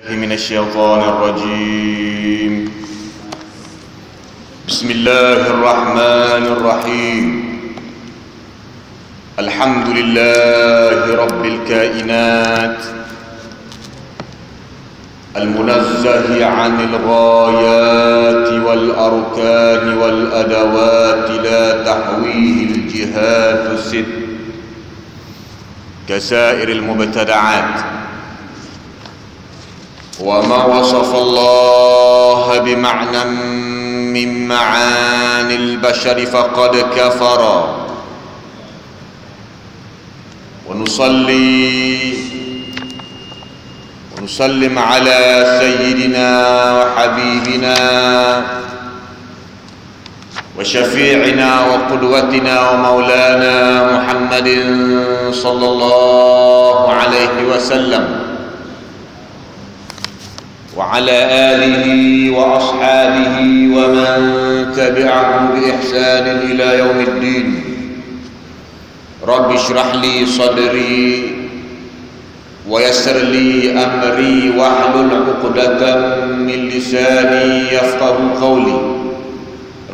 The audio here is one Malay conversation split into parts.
من الشيطان الرجيم. بسم الله الرحمن الرحيم. الحمد لله رب الكائنات المنزه عن الغايات والأركان والأدوات لا تحويه الجهات الست كسائر المبتدعات. وما وصف الله بمعنى من معاني البشر فقد كفر. ونسلم على سيدنا وحبيبنا وشفيعنا وقدوتنا ومولانا محمد صلى الله عليه وسلم وعلى آله وأصحابه ومن تبعهم بإحسان إلى يوم الدين. رب اشرح لي صدري ويسر لي أمري واحلل عقدة من لساني يفقه قولي.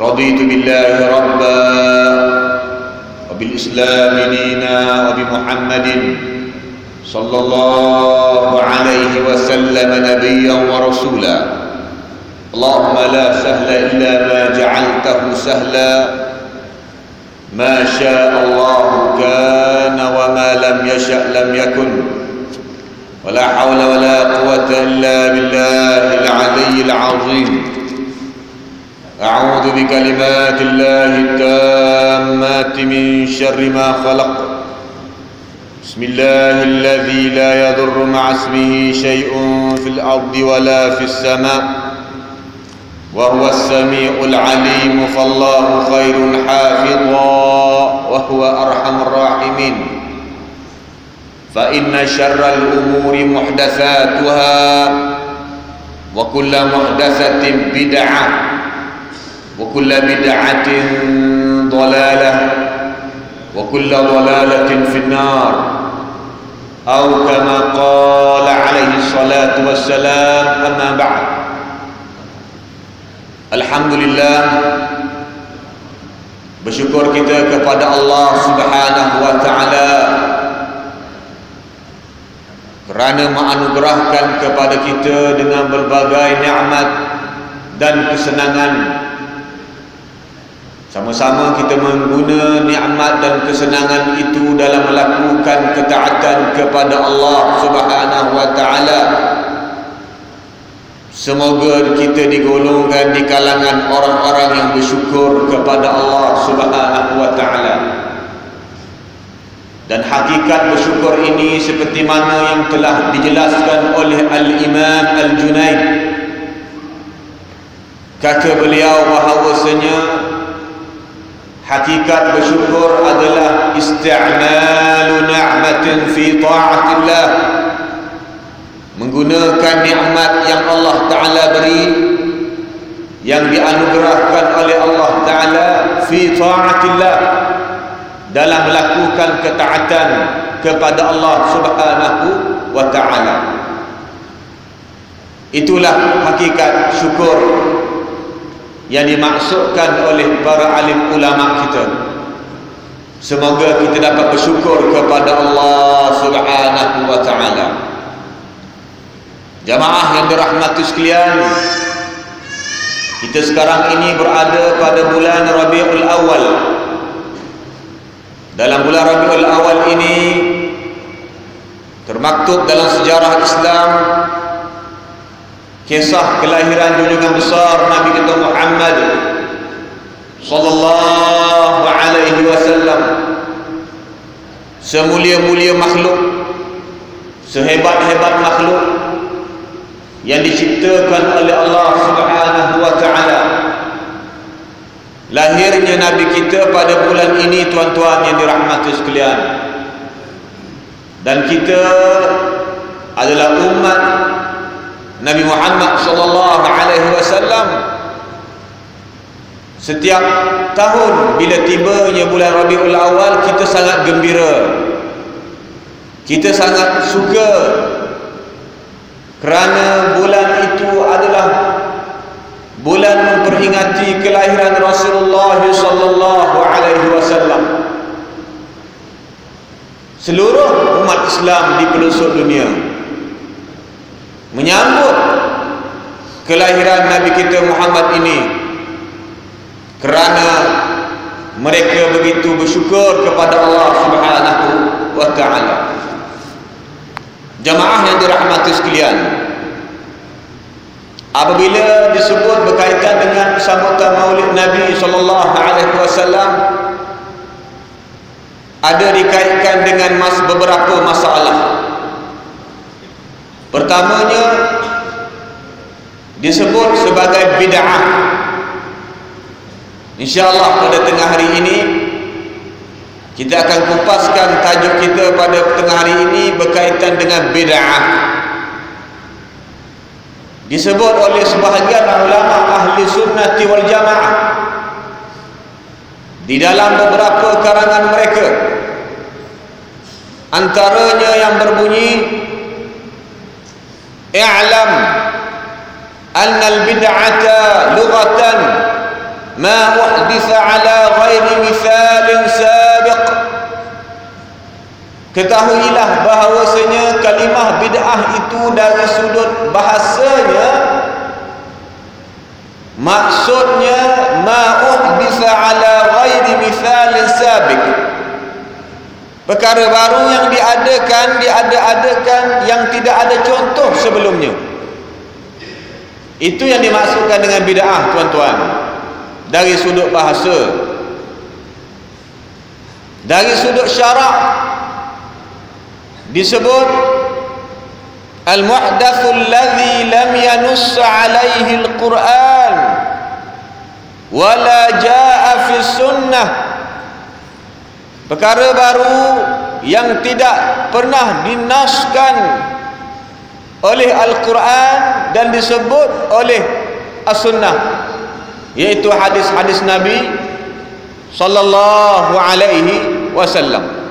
رضيت بالله ربا وبالإسلام دينا وبمحمد صلى الله عليه وسلم نبيا ورسولا. اللهم لا سهل إلا ما جعلته سهلا. ما شاء الله كان وما لم يشأ لم يكن. ولا حول ولا قوة إلا بالله العلي العظيم. أعوذ بكلمات الله التامات من شر ما خلق. بسم الله الذي لا يضر مع اسمه شيء في الأرض ولا في السماء وهو السميع العليم. فالله خير حافظا وهو أرحم الراحمين. فإن شر الأمور محدثاتها وكل محدثة بدعة وكل بدعة ضلالة وكل ضلالة في النار. أو كما قال عليه الصلاة والسلام. أما بعد. Alhamdulillah, bersyukur kita kepada Allah Subhanahu wa taala kerana menganugerahkan kepada kita dengan berbagai nikmat dan kesenangan. Sama-sama kita mengguna nikmat dan kesenangan itu dalam melakukan ketaatan kepada Allah Subhanahu wa taala. Semoga kita digolongkan di kalangan orang-orang yang bersyukur kepada Allah Subhanahu wa taala. Dan hakikat bersyukur ini seperti mana yang telah dijelaskan oleh Al-Imam Al-Junaid. Kata beliau bahawasanya hakikat bersyukur adalah isti'malu ni'matin fi ta'atillah, menggunakan nikmat yang Allah Ta'ala beri, yang dianugerahkan oleh Allah Ta'ala fi ta'atillah, dalam melakukan ketaatan kepada Allah Subhanahu wa Ta'ala. Itulah hakikat syukur yang dimaksudkan oleh para alim ulama kita. Semoga kita dapat bersyukur kepada Allah Subhanahu wa Ta'ala. Jamaah yang dirahmati sekalian, kita sekarang ini berada pada bulan Rabiul Awal. Dalam bulan Rabiul Awal ini termaktub dalam sejarah Islam kisah kelahiran junjungan besar Nabi kita Muhammad sallallahu alaihi wasallam. Semulia-mulia makhluk, sehebat-hebat makhluk yang diciptakan oleh Allah Subhanahu wa taala. Lahirnya Nabi kita pada bulan ini, tuan-tuan yang dirahmati sekalian. Dan kita adalah umat Nabi Muhammad sallallahu alaihi wasallam. Setiap tahun bila tibanya bulan Rabiul Awal, kita sangat gembira. Kita sangat suka kerana bulan itu adalah bulan memperingati kelahiran Rasulullah sallallahu alaihi wasallam. Seluruh umat Islam di pelosok dunia menyambut kelahiran Nabi kita Muhammad ini kerana mereka begitu bersyukur kepada Allah Subhanahu wa taala. Jamaah yang dirahmati sekalian, apabila disebut berkaitan dengan sambutan Maulid Nabi sallallahu alaihi wasallam, ada dikaitkan dengan beberapa masalah. Pertamanya disebut sebagai bid'ah. InsyaAllah pada tengah hari ini kita akan kupaskan tajuk kita pada tengah hari ini berkaitan dengan bid'ah. Disebut oleh sebahagian ulama ahli sunnati wal jamaah di dalam beberapa karangan mereka, antaranya yang berbunyi, i'lam anna al-bid'ata lughatan ma uhditha ala ghairi mithalin sabiq. Ketahuilah bahawasanya kalimah bid'ah itu dari sudut bahasanya maksudnya ma uhditha ala ghairi mithalin sabiq, perkara baru yang diada-adakan yang tidak ada contoh sebelumnya. Itu yang dimaksudkan dengan bid'ah, tuan-tuan, dari sudut bahasa. Dari sudut syarak disebut al-muhdatsul ladzi lam yanuss alaihi al-Quran wala jaa fi sunnah, perkara baru yang tidak pernah dinaskan oleh Al-Quran dan disebut oleh As-Sunnah, yaitu hadis-hadis Nabi sallallahu alaihi wasallam.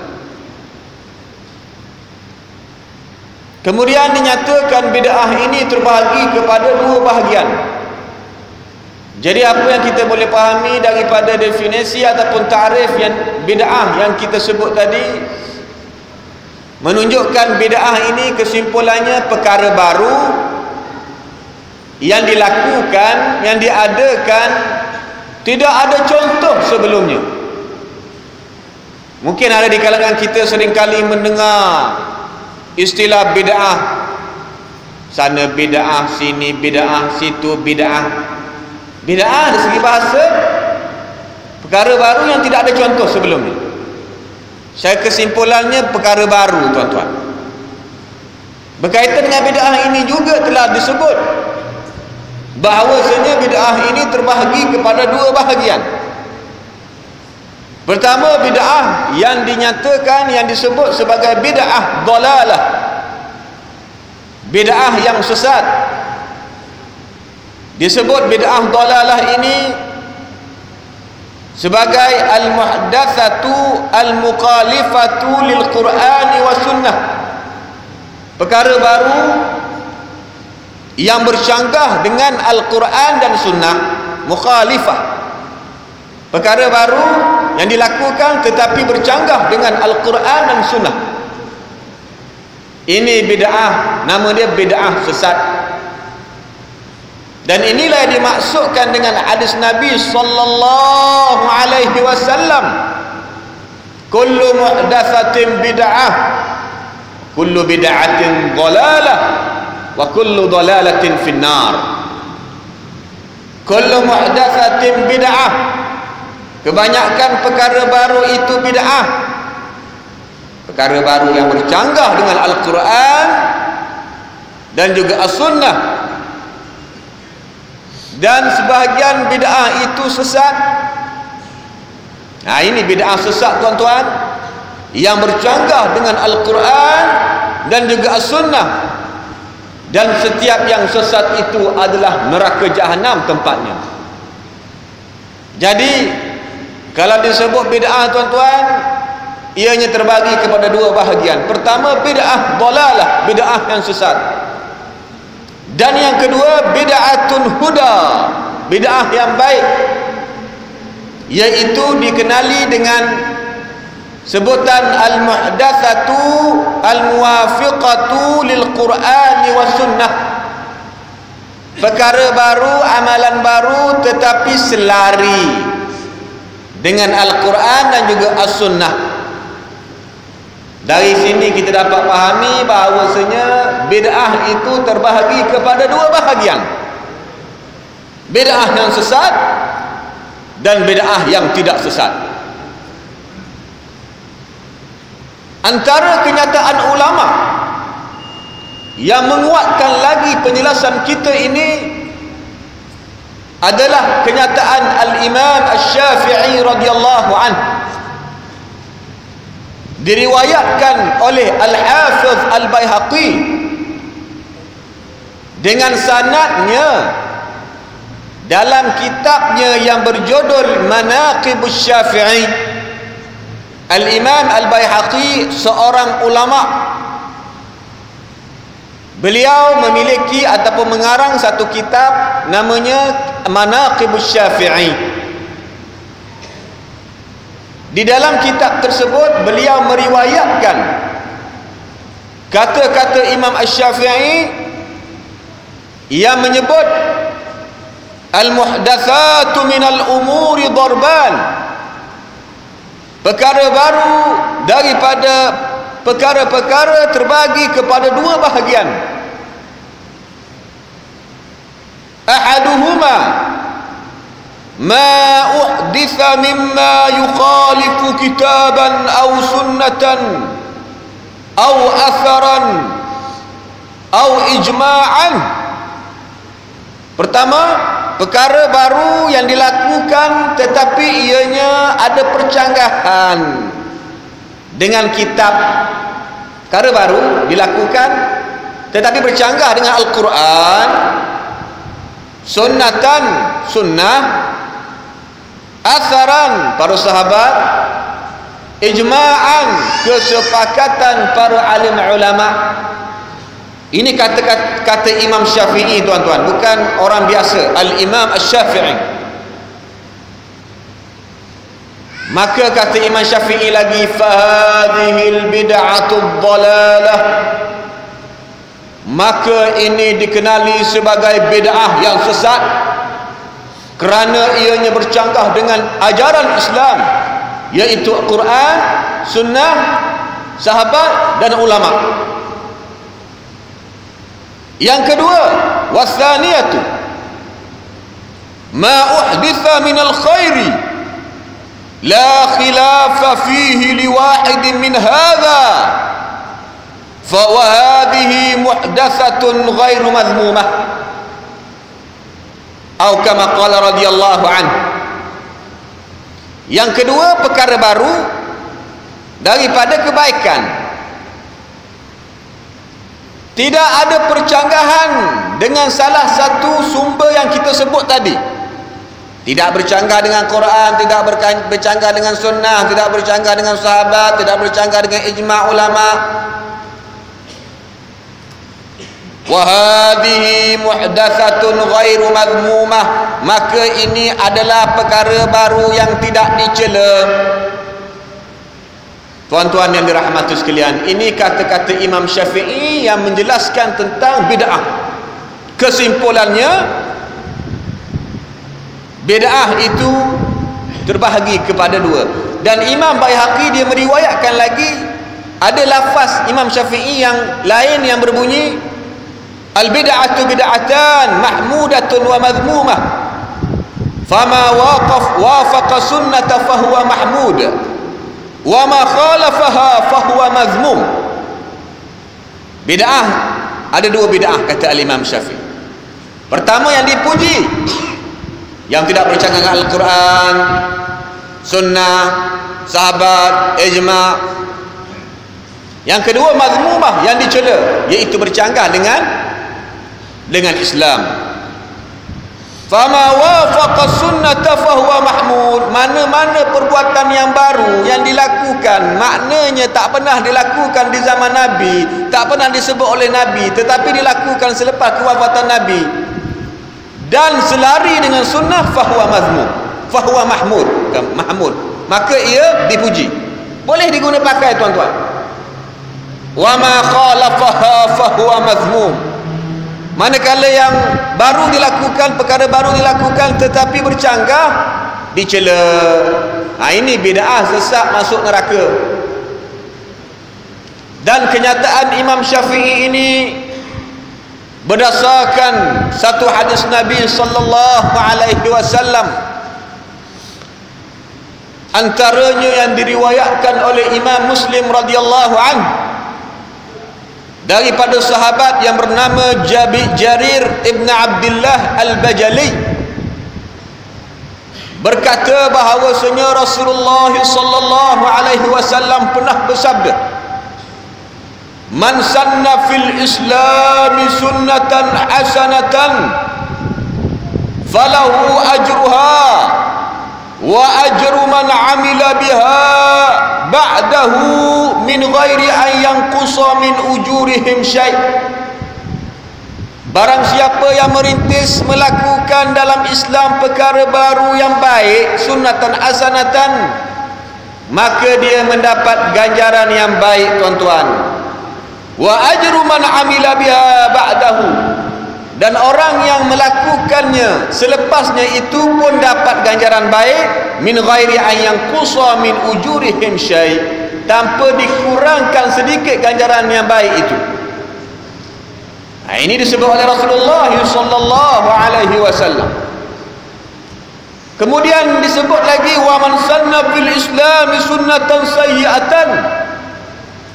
Kemudian dinyatakan bid'ah ini terbahagi kepada dua bahagian. Jadi apa yang kita boleh pahami daripada definisi ataupun takrif yang bid'ah yang kita sebut tadi, menunjukkan bid'ah ini kesimpulannya perkara baru yang dilakukan, yang diadakan, tidak ada contoh sebelumnya. Mungkin ada di kalangan kita seringkali mendengar istilah bid'ah, sana bid'ah, sini bid'ah, situ bid'ah. Bid'ah dari segi bahasa perkara baru yang tidak ada contoh sebelumnya. Saya kesimpulannya perkara baru, tuan-tuan. Berkaitan dengan bid'ah ini juga telah disebut bahawasanya bid'ah ini terbahagi kepada dua bahagian. Pertama, bid'ah yang dinyatakan, yang disebut sebagai bid'ah dhalalah, bid'ah yang sesat. Disebut bid'ah dhalalah ini sebagai al-muhdatsatu al-mukhalifatu lil Qur'ani wa sunnah, perkara baru yang bercanggah dengan Al-Quran dan sunnah, mukhalifah, perkara baru yang dilakukan tetapi bercanggah dengan Al-Quran dan sunnah. Ini bid'ah, nama dia bid'ah sesat. Dan inilah yang dimaksudkan dengan hadis Nabi sallallahu alaihi wasallam, kullu muhdatsatin bid'ah, kullu bid'atin dhalalah, wa kullu dhalalatin finnar. Kullu muhdatsatin bid'ah, kebanyakan perkara baru itu bid'ah, perkara baru yang bercanggah dengan Al-Quran dan juga As-Sunnah. Dan sebahagian bid'ah itu sesat. Nah, ini bid'ah sesat, tuan-tuan, yang bercanggah dengan Al-Quran dan juga As-Sunnah. Dan setiap yang sesat itu adalah neraka jahanam tempatnya. Jadi kalau disebut bid'ah, tuan-tuan, ianya terbagi kepada dua bahagian. Pertama, bid'ah dhalalah, bid'ah yang sesat. Dan yang kedua, bid'atun huda, bid'ah yang baik, yaitu dikenali dengan sebutan al-muhdatsatu al-muwafiqatu lil Qur'ani was sunnah, perkara baru, amalan baru tetapi selari dengan Al-Quran dan juga As-Sunnah. Dari sini kita dapat pahami bahawasanya bid'ah itu terbahagi kepada dua bahagian, bid'ah yang sesat dan bid'ah yang tidak sesat. Antara kenyataan ulama yang menguatkan lagi penjelasan kita ini adalah kenyataan Al-Imam Asy-Syafi'i radhiyallahu anhu, diriwayatkan oleh Al-Hafiz Al-Baihaqi dengan sanadnya dalam kitabnya yang berjudul Manaqibus Syafi'i. Al-Imam Al-Baihaqi seorang ulama, beliau memiliki ataupun mengarang satu kitab namanya Manaqibus Syafi'i. Di dalam kitab tersebut beliau meriwayatkan kata-kata Imam Asy-Syafi'i yang menyebut al-muhdatsatu minal umuri darban, perkara baru daripada perkara-perkara terbagi kepada dua bahagian. Ahaduhuma ma uhditha mimma yukhalifu kitaban aw sunnatan aw atharan aw ijma'an. Pertama, perkara baru yang dilakukan tetapi ianya ada percanggahan dengan kitab. Perkara baru dilakukan tetapi bercanggah dengan Al-Quran, sunnatan, sunnah, atharan, para sahabat, ijma'an, kesepakatan para alim ulama. Ini kata Imam Syafi'i, tuan-tuan, bukan orang biasa. Al-Imam Asy-Syafi'i. Maka kata Imam Syafi'i lagi, fahadhil bid'atu dhalalah, maka ini dikenali sebagai bid'ah yang sesat kerana ianya bercanggah dengan ajaran Islam, yaitu Quran, sunnah, sahabat dan ulama. Yang kedua, wasaniyatu ma uhditha minal khairi la khilafa fihi liwahidin min hadha fa wa hadhihi muhdatsatun ghairu madhmumah, atau kama qala radhiyallahu anhu. Yang kedua, perkara baru daripada kebaikan, tidak ada percanggahan dengan salah satu sumber yang kita sebut tadi. Tidak bercanggah dengan Quran, tidak bercanggah dengan sunnah, tidak bercanggah dengan sahabat, tidak bercanggah dengan ijma' ulama. Wa hadhihi muhdatsatun ghairu madhmumah, maka ini adalah perkara baru yang tidak dicela. Tuan-tuan yang dirahmati sekalian, ini kata-kata Imam Syafi'i yang menjelaskan tentang bid'ah. Kesimpulannya, bid'ah itu terbahagi kepada dua. Dan Imam Baihaqi dia meriwayatkan lagi ada lafaz Imam Syafi'i yang lain yang berbunyi al-bid'atu bid'atan mahmudatun wa madhmumah, fama wafaqa sunnata fahuwa mahmud wa ma khalafaha fahuwa mazmum. Bid'ah ada dua bid'ah kata Al-Imam Syafi'i. Pertama yang dipuji, yang tidak bercanggah dengan Al-Quran, sunnah, sahabat, ijma'. Yang kedua mazmumah, yang dicela, iaitu bercanggah dengan Islam. Fama wafaqa sunnata fahuwa mahmud. Mana-mana perbuatan yang baru yang dilakukan, maknanya tak pernah dilakukan di zaman Nabi, tak pernah disebut oleh Nabi, tetapi dilakukan selepas kewafatan Nabi dan selari dengan sunnah, fahuwa mazmum, fahuwa mahmud, maka ia dipuji, boleh diguna pakai tuan-tuan. Wa ma khalafaha fahuwa mazmum. Manakala yang baru dilakukan, perkara baru dilakukan tetapi bercanggah, dicela. Ini bid'ah, sesat, masuk neraka. Dan kenyataan Imam Syafi'i ini berdasarkan satu hadis Nabi sallallahu alaihi wasallam, antaranya yang diriwayatkan oleh Imam Muslim radhiyallahu anhu daripada sahabat yang bernama Jarir ibn Abdullah al-Bajali, berkata bahawasanya Rasulullah sallallahu alaihi wasallam pernah bersabda, man sanna fil islami sunnatan hasanatan falahu ajruha wa ajru man amila biha ba'dahu min ghairi an yanqusa min ujurihim syai'. Barang siapa yang merintis melakukan dalam Islam perkara baru yang baik, sunnatan hasanatan, maka dia mendapat ganjaran yang baik tuan-tuan. Wa ajru man amila biha ba'dahu, dan orang yang melakukannya selepasnya itu pun dapat ganjaran baik, min ghairi an yanqusa min ujurihim syai', tanpa dikurangkan sedikit ganjaran yang baik itu. Ini disebut oleh Rasulullah sallallahu alaihi wasallam. Kemudian disebut lagi, wa man sanna fil islami sunnatan sayyi'atan,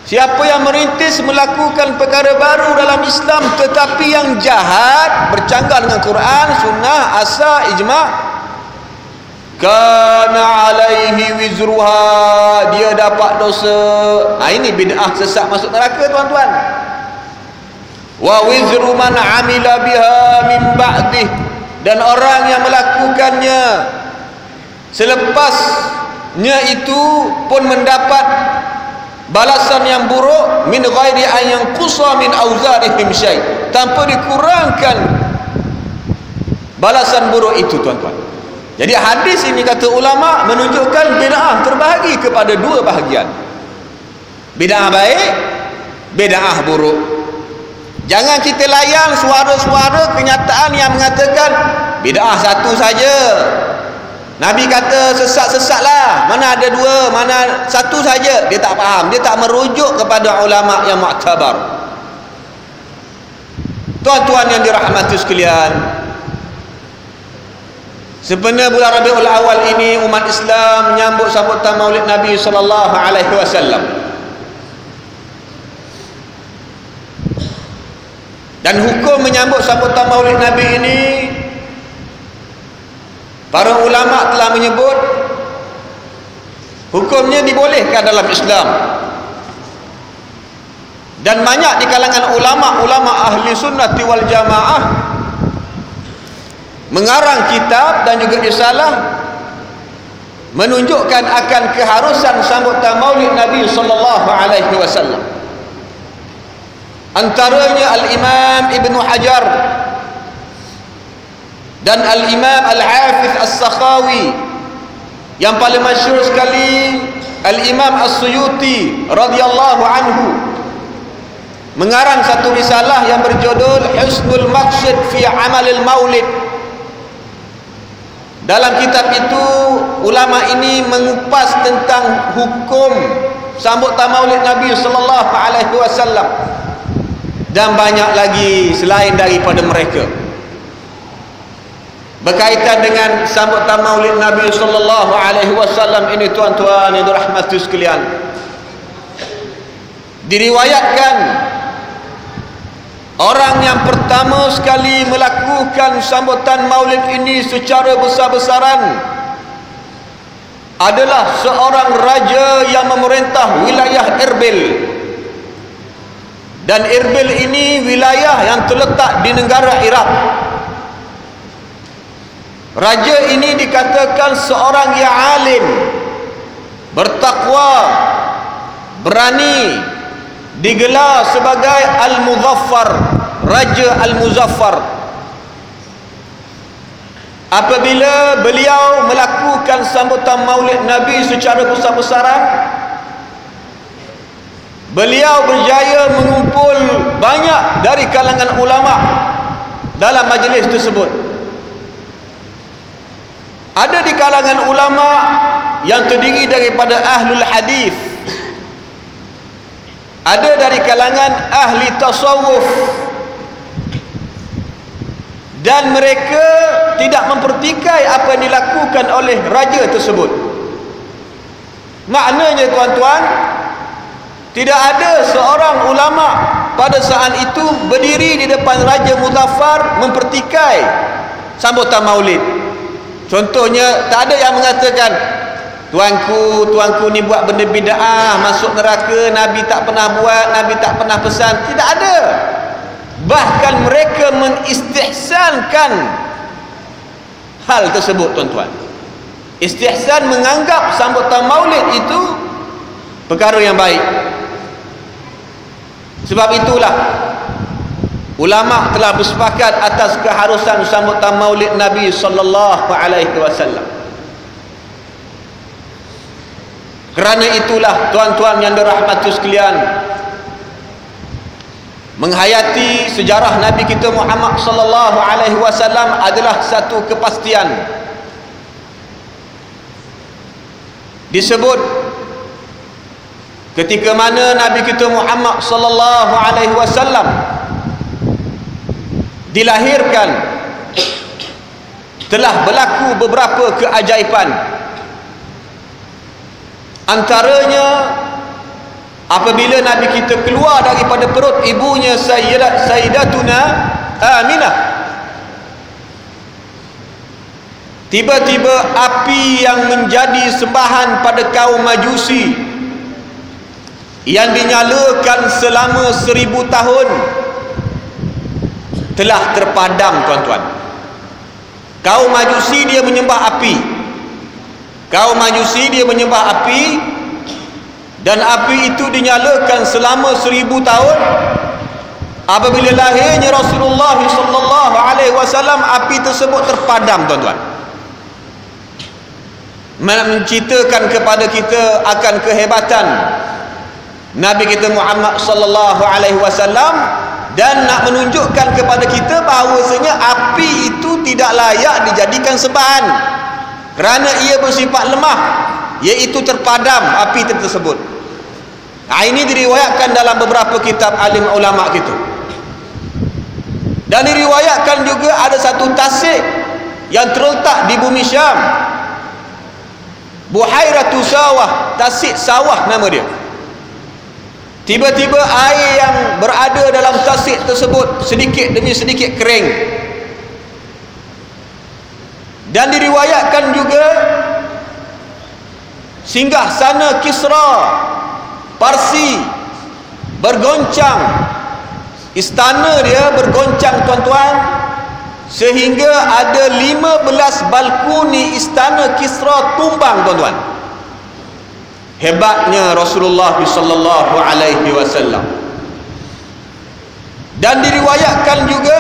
siapa yang merintis melakukan perkara baru dalam Islam tetapi yang jahat, bercanggah dengan Quran, sunnah, asa, ijma', kana alaihi wizruha, dia dapat dosa. Ini bid'ah, sesat, masuk neraka tuan-tuan. Wa wizru man amila biha min ba'dih, dan orang yang melakukannya selepasnya itu pun mendapat balasan yang buruk, min ghairi an yanqusa min auzarihim syai', tanpa dikurangkan balasan buruk itu tuan-tuan. Jadi hadis ini kata ulama menunjukkan bid'ah terbahagi kepada dua bahagian, bid'ah baik, bid'ah buruk. Jangan kita layan suara-suara kenyataan yang mengatakan bid'ah satu saja. Nabi kata sesat-sesatlah, mana ada dua, mana satu saja. Dia tak faham, dia tak merujuk kepada ulama yang mu'tabar. Tuan-tuan yang dirahmati sekalian, sebenarnya bulan Rabiul Awal ini umat Islam menyambut sambutan Maulid Nabi sallallahu alaihi wasallam. Dan hukum menyambut sambutan Maulid Nabi ini, para ulama telah menyebut hukumnya dibolehkan dalam Islam. Dan banyak di kalangan ulama-ulama ahli sunnati wal jamaah mengarang kitab dan juga risalah menunjukkan akan keharusan sambutan Maulid Nabi sallallahu alaihi wasallam. Antaranya Al-Imam Ibn Hajar dan Al-Imam Al-Hafiz As-Sakhawi. Yang paling masyhur sekali Al-Imam As-Suyuti radhiyallahu anhu mengarang satu risalah yang berjudul Husnul Maqsid fi Amalil Maulid. Dalam kitab itu ulama ini mengupas tentang hukum sambutan Maulid Nabi sallallahu alaihi wasallam dan banyak lagi selain daripada mereka berkaitan dengan sambutan Maulid Nabi sallallahu alaihi wasallam ini. Tuan-tuan yang dirahmati sekalian, diriwayatkan orang yang pertama sekali melakukan sambutan Maulid ini secara besar-besaran adalah seorang raja yang memerintah wilayah Erbil. Dan Erbil ini wilayah yang terletak di negara Iraq. Raja ini dikatakan seorang yang alim, bertakwa, berani, digelar sebagai Al-Muzaffar, Raja Al-Muzaffar. Apabila beliau melakukan sambutan Maulid Nabi secara besar-besaran, beliau berjaya mengumpul banyak dari kalangan ulama dalam majlis tersebut. Ada di kalangan ulama yang terdiri daripada ahlul hadis, ada dari kalangan ahli tasawuf, dan mereka tidak mempertikai apa yang dilakukan oleh raja tersebut. Maknanya tuan-tuan, tidak ada seorang ulama pada saat itu berdiri di depan Raja Muzaffar mempertikai sambutan Maulid. Contohnya, tak ada yang mengatakan, tuanku ni buat benda bid'ah, masuk neraka, Nabi tak pernah buat, Nabi tak pernah pesan. Tidak ada. Bahkan mereka menistihsankan hal tersebut, tuan-tuan. Istihsan menganggap sambutan Maulid itu perkara yang baik. Sebab itulah ulama telah bersepakat atas keharusan sambutan Maulid Nabi sallallahu alaihi wasallam. Kerana itulah tuan-tuan yang dirahmati sekalian, menghayati sejarah Nabi kita Muhammad sallallahu alaihi wasallam adalah satu kepastian. Disebut ketika mana Nabi kita Muhammad sallallahu alaihi wasallam dilahirkan, telah berlaku beberapa keajaiban. Antaranya apabila Nabi kita keluar daripada perut ibunya Sayyidatuna Aminah, tiba-tiba api yang menjadi sembahan pada kaum Majusi, yang dinyalakan selama 1000 tahun, telah terpadam, tuan-tuan. Kaum Majusi dia menyembah api. Kaum Majusi dia menyembah api, dan api itu dinyalakan selama 1000 tahun. Apabila lahirnya Rasulullah sallallahu alaihi wasallam, api tersebut terpadam, tuan-tuan. Menceritakan kepada kita akan kehebatan Nabi kita Muhammad sallallahu alaihi wasallam, dan nak menunjukkan kepada kita bahawasanya api itu tidak layak dijadikan sembahan kerana ia bersifat lemah, iaitu terpadam api tersebut. Ini diriwayatkan dalam beberapa kitab alim ulama kita. Dan diriwayatkan juga ada satu tasik yang terletak di bumi Syam, Buhairatu Sawah, tasik sawah nama dia. Tiba-tiba air yang berada dalam tasik tersebut sedikit demi sedikit kering. Dan diriwayatkan juga singgah sana Kisra Parsi bergoncang, istana dia bergoncang, tuan-tuan, sehingga ada 15 balkoni istana Kisra tumbang, tuan-tuan. Hebatnya Rasulullah sallallahu alaihi wasallam. Dan diriwayatkan juga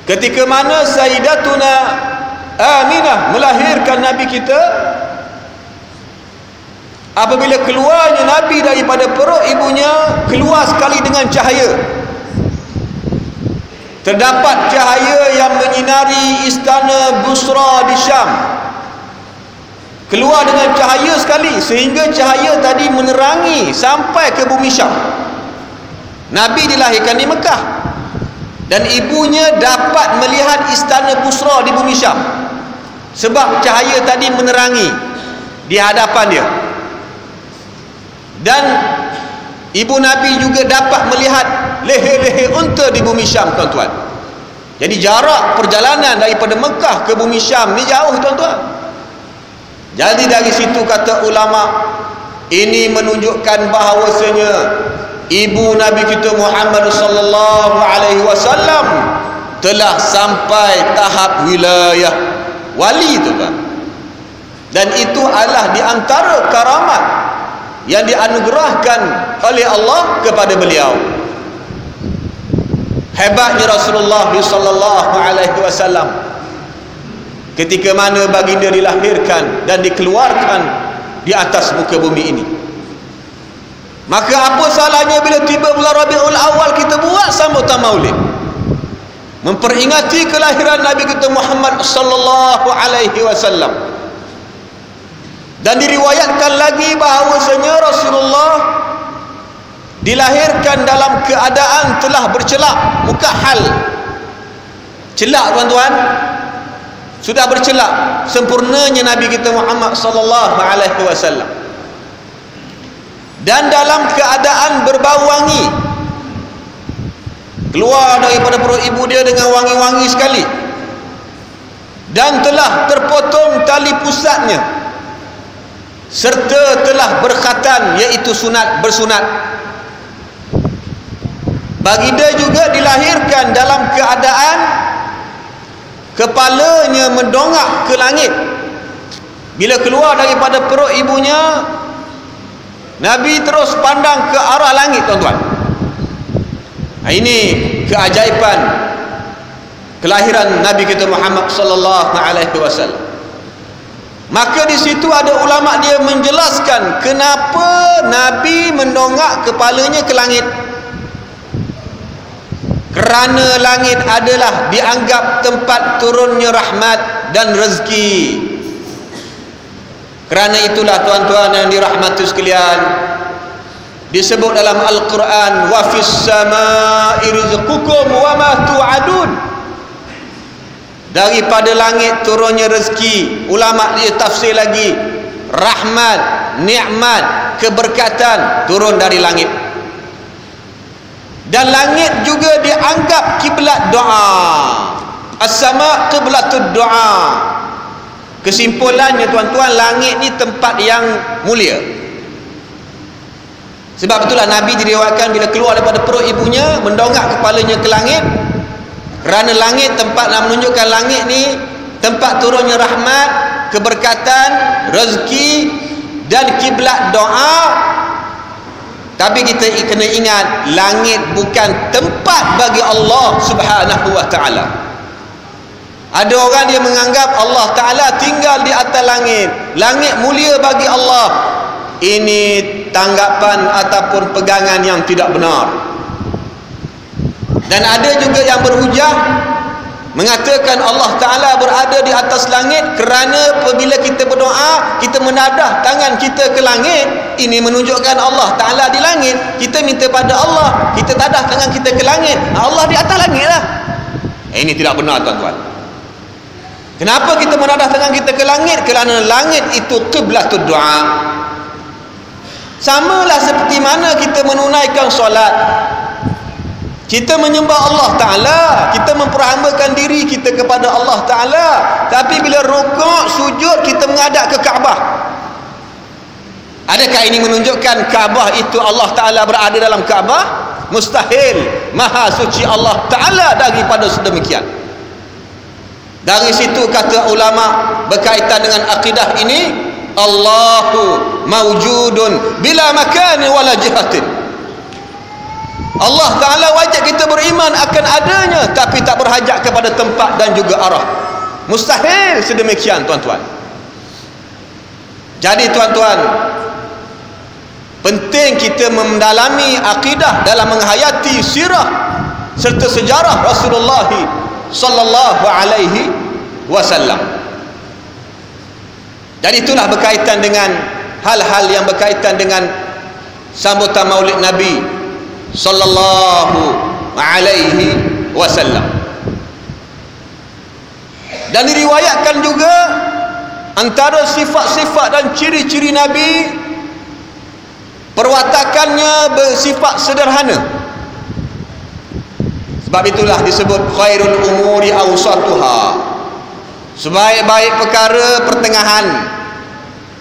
ketika mana Sayyidatuna Aminah melahirkan Nabi kita, apabila keluarnya Nabi daripada perut ibunya, keluar sekali dengan cahaya. Terdapat cahaya yang menyinari istana Busra di Syam. Keluar dengan cahaya sekali, sehingga cahaya tadi menerangi sampai ke bumi Syam. Nabi dilahirkan di Mekah, dan ibunya dapat melihat istana Busra di bumi Syam, sebab cahaya tadi menerangi di hadapan dia. Dan ibu Nabi juga dapat melihat leher-leher unta di bumi Syam, tuan-tuan. Jadi jarak perjalanan daripada Mekah ke bumi Syam ni jauh, tuan-tuan. Jadi dari situ kata ulama, ini menunjukkan bahawasanya ibu Nabi kita Muhammad sallallahu alaihi wasallam telah sampai tahap wilayah wali tu kan. Dan itu adalah di antara karamat yang dianugerahkan oleh Allah kepada beliau. Hebatnya Rasulullah sallallahu alaihi wasallam ketika mana baginda dilahirkan dan dikeluarkan di atas muka bumi ini. Maka apa salahnya bila tiba bulan Rabiul Awal kita buat sambutan Maulid, memperingati kelahiran Nabi kita Muhammad sallallahu alaihi wasallam. Dan diriwayatkan lagi bahawasanya Rasulullah dilahirkan dalam keadaan telah bercelak, mukahhal. Celak tuan-tuan, sudah bercelak sempurnanya Nabi kita Muhammad sallallahu alaihi wasallam. Dan dalam keadaan berbau wangi, keluar daripada perut ibu dia dengan wangi-wangi sekali. Dan telah terpotong tali pusatnya, serta telah berkhatan, iaitu sunat, bersunat. Baginda juga dilahirkan dalam keadaan kepalanya mendongak ke langit. Bila keluar daripada perut ibunya, Nabi terus pandang ke arah langit, tuan-tuan. Ini keajaiban kelahiran Nabi kita Muhammad sallallahu alaihi wasallam. Maka di situ ada ulama dia menjelaskan kenapa Nabi mendongak kepalanya ke langit. Kerana langit adalah dianggap tempat turunnya rahmat dan rezeki. Kerana itulah tuan-tuan yang dirahmati sekalian, disebut dalam Al-Quran, wa fis samaa'i rizqukum wa ma tu'adun. Daripada langit turunnya rezeki. Ulama dia tafsir lagi, rahmat, nikmat, keberkatan turun dari langit. Dan langit juga dianggap kiblat doa. As-sama' qiblatud doa. Kesimpulannya tuan-tuan, langit ni tempat yang mulia. Sebab itulah Nabi diriwayatkan bila keluar daripada perut ibunya mendongak kepalanya ke langit. Kerana langit tempat nak menunjukkan langit ni tempat turunnya rahmat, keberkatan, rezeki dan kiblat doa. Tapi kita kena ingat, langit bukan tempat bagi Allah Subhanahu wa taala. Ada orang dia menganggap Allah taala tinggal di atas langit. Langit mulia bagi Allah. Ini tanggapan ataupun pegangan yang tidak benar. Dan ada juga yang berhujah mengatakan Allah Ta'ala berada di atas langit kerana apabila kita berdoa, kita menadah tangan kita ke langit. Ini menunjukkan Allah Ta'ala di langit. Kita minta pada Allah, kita tadah tangan kita ke langit, Allah di atas langit lah. Ini tidak benar tuan-tuan. Kenapa kita menadah tangan kita ke langit? Kerana langit itu qiblatud doa. Samalah seperti mana kita menunaikan solat. Kita menyembah Allah Ta'ala, kita memperhambakan diri kita kepada Allah Ta'ala. Tapi bila rukuk, sujud, kita menghadap ke Kaabah. Adakah ini menunjukkan Kaabah itu Allah Ta'ala berada dalam Kaabah? Mustahil. Maha suci Allah Ta'ala daripada sedemikian. Dari situ kata ulama berkaitan dengan akidah ini, Allahu mawjudun bila makani wala jihatin. Allah Ta'ala wajib kita beriman akan adanya, tapi tak berhajat kepada tempat dan juga arah. Mustahil sedemikian tuan-tuan. Jadi tuan-tuan, penting kita mendalami akidah dalam menghayati sirah serta sejarah Rasulullah sallallahu alaihi wasallam. Dan itulah berkaitan dengan hal-hal yang berkaitan dengan sambutan Maulid Nabi sallallahu alaihi wasallam. Dan diriwayatkan juga antara sifat-sifat dan ciri-ciri Nabi, perwatakannya bersifat sederhana. Sebab itulah disebut khairul umuri awsatuha. Sebaik-baik perkara pertengahan.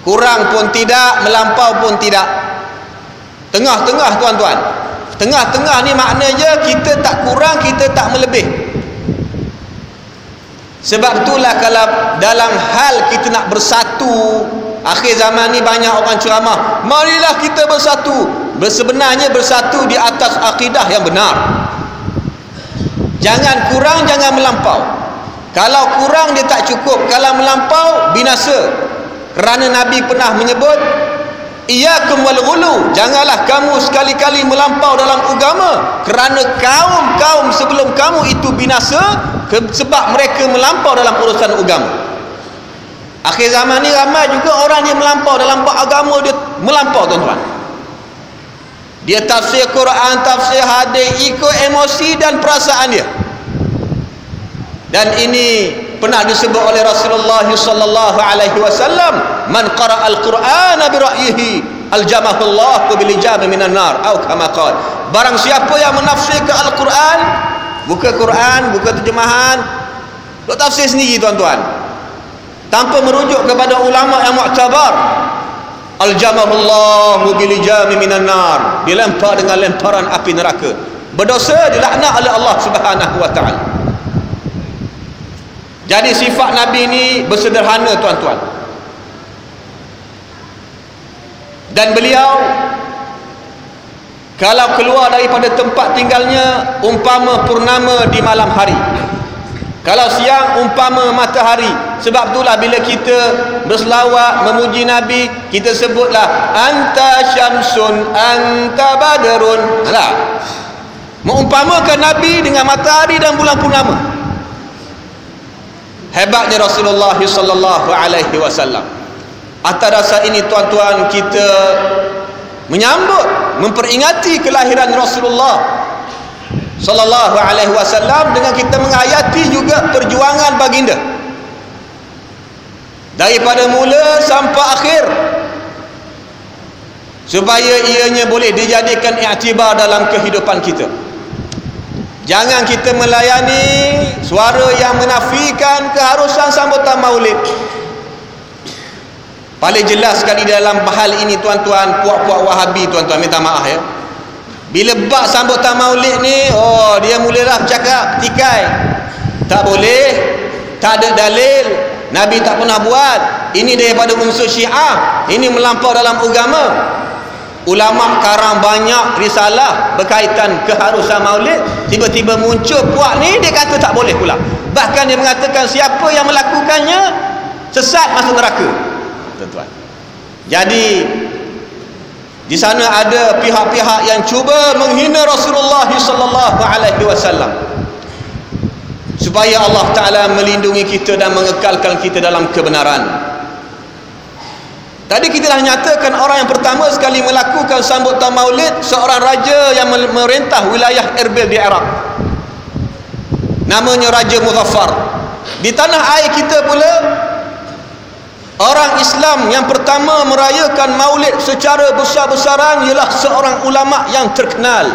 Kurang pun tidak, melampau pun tidak. Tengah-tengah tuan-tuan. Tengah-tengah ni maknanya kita tak kurang, kita tak melebih. Sebab itulah kalau dalam hal kita nak bersatu, akhir zaman ni banyak orang ceramah, marilah kita bersatu. Sebenarnya bersatu di atas akidah yang benar. Jangan kurang, jangan melampau. Kalau kurang dia tak cukup, kalau melampau binasa. Kerana Nabi pernah menyebut, iyyakum wal ghulu, janganlah kamu sekali-kali melampau dalam agama, kerana kaum-kaum sebelum kamu itu binasa sebab mereka melampau dalam urusan agama. Akhir zaman ni ramai juga orang yang melampau dalam bab agama, dia melampau tuan-tuan. Dia tafsir Quran, tafsir hadis ikut emosi dan perasaan dia. Dan ini pernah disebut oleh Rasulullah sallallahu alaihi wasallam, man qara al-Qur'ana bi ra'yihi aljamahullahu bil ijab minan nar, atau kama qala. Barang siapa yang menafsirkan Al-Quran, buka Quran, buka terjemahan, duk tafsir sendiri tuan-tuan, tanpa merujuk kepada ulama yang muktabar, aljamahullahu bil ijab minan nar, dilempar dengan lemparan api neraka, berdosa, dilaknat oleh Allah Subhanahu wa taala. Jadi sifat Nabi ni bersederhana tuan-tuan. Dan beliau kalau keluar daripada tempat tinggalnya umpama purnama di malam hari, kalau siang umpama matahari. Sebab itulah bila kita berselawat memuji Nabi, kita sebutlah anta syamsun anta badrun. Alah, mengumpamakan Nabi dengan matahari dan bulan purnama. Hebatnya Rasulullah sallallahu alaihi wasallam. Atas dasar ini tuan-tuan, kita menyambut, memperingati kelahiran Rasulullah sallallahu alaihi wasallam dengan kita menghayati juga perjuangan baginda daripada mula sampai akhir, supaya ianya boleh dijadikan iktibar dalam kehidupan kita. Jangan kita melayani suara yang menafikan keharusan sambutan maulid. Paling jelas sekali dalam hal ini tuan-tuan, puak-puak Wahabi tuan-tuan, minta maaf ya. Bila bab sambutan maulid ni, oh dia mulalah cakap tikai. Tak boleh, tak ada dalil, Nabi tak pernah buat, ini daripada unsur Syiah, ini melampau dalam agama. Ulama karang banyak risalah berkaitan keharusan maulid, tiba-tiba muncul puak ni dia kata tak boleh pula. Bahkan dia mengatakan siapa yang melakukannya sesat masuk neraka. Tuan-tuan. Jadi di sana ada pihak-pihak yang cuba menghina Rasulullah sallallahu alaihi wasallam, supaya Allah Taala melindungi kita dan mengekalkan kita dalam kebenaran. Tadi kita dah nyatakan orang yang pertama sekali melakukan sambutan maulid seorang raja yang merintah wilayah Erbil di Iraq. Namanya Raja Muzaffar. Di tanah air kita pula, orang Islam yang pertama merayakan maulid secara besar-besaran ialah seorang ulama yang terkenal.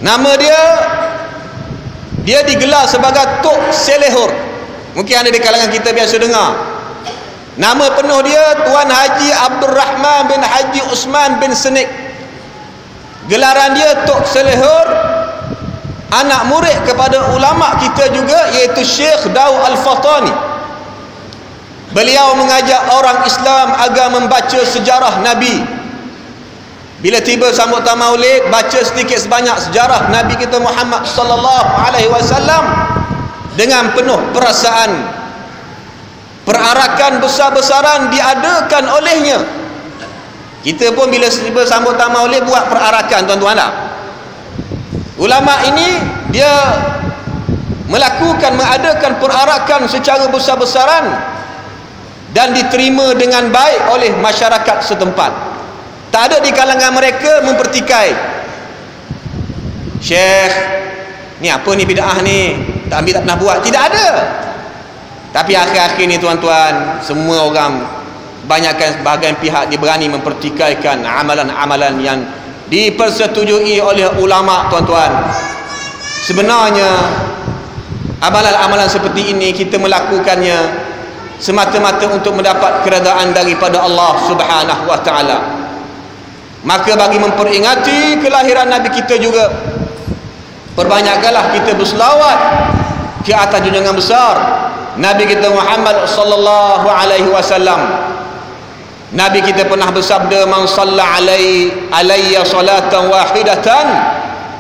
Nama dia digelar sebagai Tok Selehur. Mungkin ada di kalangan kita biasa dengar. Nama penuh dia Tuan Haji Abdul Rahman bin Haji Usman bin Senik. Gelaran dia Tok Selehur. Anak murid kepada ulama kita juga, iaitu Syekh Daud Al-Fatani. Beliau mengajak orang Islam agar membaca sejarah Nabi. Bila tiba sambutan maulid, baca sedikit sebanyak sejarah Nabi kita Muhammad sallallahu alaihi wasallam dengan penuh perasaan. Perarakan besar-besaran diadakan olehnya. Kita pun bila tiba sambutan maulid buat perarakan tuan-tuan dah. Ulama ini dia mengadakan perarakan secara besar-besaran dan diterima dengan baik oleh masyarakat setempat. Tak ada di kalangan mereka mempertikai, Syekh ni apa ni bid'ah ni, tak ambil tak pernah buat. Tidak ada. Tapi akhir-akhir ni tuan-tuan, semua orang, banyakkan sebahagian pihak dia berani mempertikaikan amalan-amalan yang dipersetujui oleh ulama tuan-tuan. Sebenarnya amalan-amalan seperti ini kita melakukannya semata-mata untuk mendapat keredaan daripada Allah Subhanahu wa taala. Maka bagi memperingati kelahiran Nabi kita juga, perbanyakkanlah kita berselawat ke atas junjungan besar Nabi kita Muhammad sallallahu alaihi wasallam. Nabi kita pernah bersabda, man shalla alayya salatan wahidatan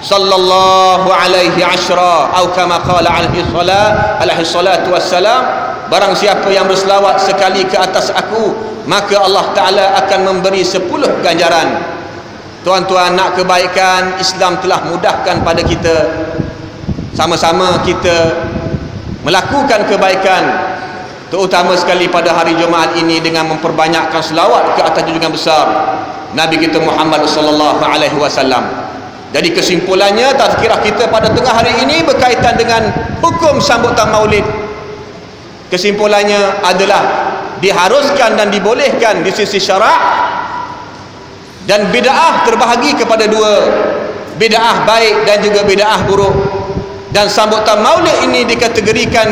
sallallahu alaihi ashra, atau kama qala alaihi salatu wassalam, barang siapa yang berselawat sekali ke atas aku, maka Allah Ta'ala akan memberi 10 ganjaran. Tuan-tuan, nak kebaikan, Islam telah mudahkan pada kita. Sama-sama kita melakukan kebaikan, terutama sekali pada hari Jumaat ini, dengan memperbanyakkan selawat ke atas junjungan besar Nabi kita Muhammad sallallahu alaihi wasallam. Jadi kesimpulannya, tazkirah kita pada tengah hari ini berkaitan dengan hukum sambutan Maulid. Kesimpulannya adalah diharuskan dan dibolehkan di sisi syarak, dan bid'ah terbahagi kepada 2, bid'ah baik dan juga bid'ah buruk. Dan sambutan Maulid ini dikategorikan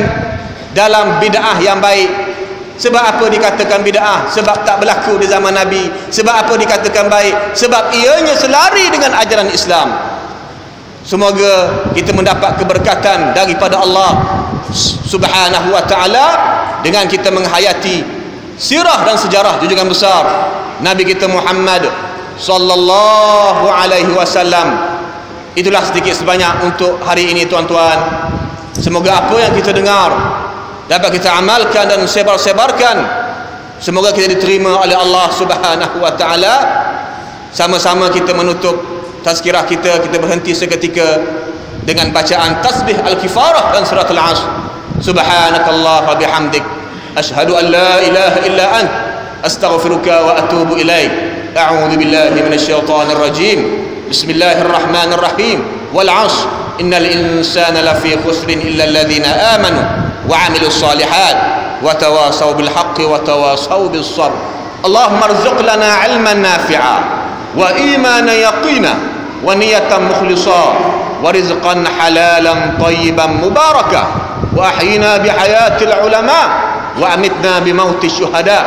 dalam bid'ah yang baik. Sebab apa dikatakan bid'ah? Sebab tak berlaku di zaman Nabi. Sebab apa dikatakan baik? Sebab ianya selari dengan ajaran Islam. Semoga kita mendapat keberkatan daripada Allah Subhanahu wa ta'ala dengan kita menghayati sirah dan sejarah junjungan besar Nabi kita Muhammad sallallahu alaihi wasallam. Itulah sedikit sebanyak untuk hari ini, tuan-tuan. Semoga apa yang kita dengar dapat kita amalkan dan sebar-sebarkan. Semoga kita diterima oleh Allah Subhanahu wa ta'ala. Sama-sama kita menutup tazkirah kita berhenti seketika dengan bacaan tasbih al-kifarah dan surat al-asr. Subhanakallah wa bihamdik, ashhadu an la ilaha illa ant, astaghfiruka wa atubu ilaik. A'udzu billahi minasyaitonir rajim. Bismillahirrahmanirrahim. Wal 'ashr, innal insana lafi khusrin illa alladhina amanu wa 'amilus salihat wa tawasaw bil haqqi wa tawasaw bis sabr. Allahumma arzuq lana 'ilman nafi'a wa imanan yaqina wa niyatan mukhlisa wa rizqan halalan tayyiban mubaraka wa ahyina bi hayatil ulama wa amitna bi mauti syuhada.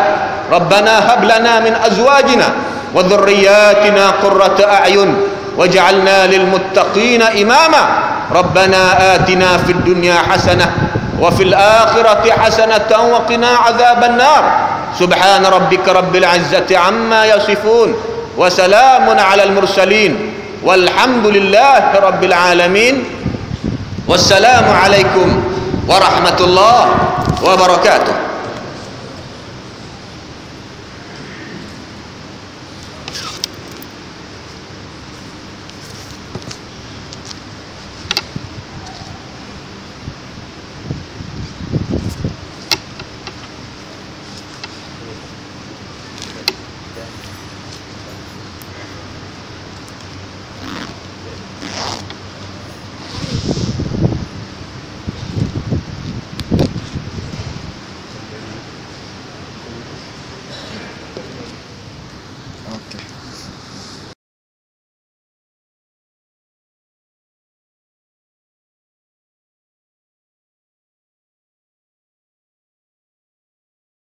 Rabbana hab lana min azwajina wa dhurriyyatina qurrata a'yun waj'alna lil muttaqina imama. Rabbana atina fid dunya hasanah wa fil akhirati hasanatan wa qina adzaban nar. Subhana rabbika rabbil izzati amma yasifun wa salamun alal mursalin walhamdulillahi rabbil alamin. Wassalamu alaikum warahmatullahi wabarakatuh.